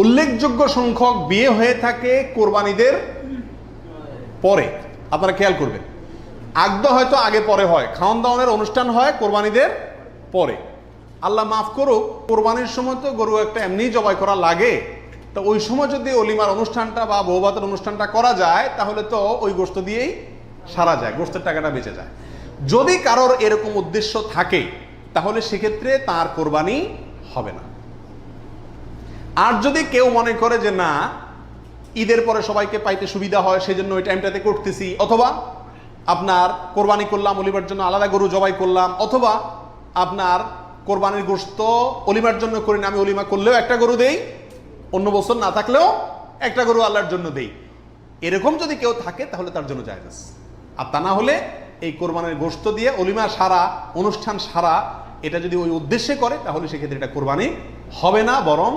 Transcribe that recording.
উল্লেখযোগ্য সংখ্যক বিয়ে হয়ে থাকে কোরবানিদের পরে। আপনারা খেয়াল করবেন, আগদ হয়তো আগে পরে হয়, খাওয়ান দাওয়ানের অনুষ্ঠান হয় কোরবানিদের পরে। আল্লাহ মাফ করুক, কোরবানির সময় তো গরু একটা এমনি জবাই করা লাগে, তো ওই সময় যদি অলিমার অনুষ্ঠানটা বা বৌভাতের অনুষ্ঠানটা করা যায় তাহলে তো ওই গোশত দিয়েই সারা যায়, গোশতের টাকাটা বেঁচে যায়। যদি কারোর এরকম উদ্দেশ্য থাকে তাহলে সেক্ষেত্রে তার কোরবানি হবে না। আর যদি কেউ মনে করে যে না, ঈদের পরে সবাইকে পাইতে সুবিধা হয় সেজন্য ওই টাইমটাতে করতেছি, অথবা আপনার কোরবানি করলাম অলিমার জন্য আলাদা গরু জবাই করলাম, অথবা আপনার কোরবানির গোশত অলিমার জন্য করি না, আমি অলিমা করলেও একটা গরু দেই, অন্য বছর না থাকলেও একটা গরু আল্লাহর জন্য দেই, এরকম যদি কেউ থাকে তাহলে তার জন্য জায়েজ আছে। আর তা না হলে এই কোরবানির গোশত দিয়ে অলিমা সারা, অনুষ্ঠান সারা, এটা যদি ওই উদ্দেশ্যে করে তাহলে সেক্ষেত্রে এটা কোরবানি হবে না, বরং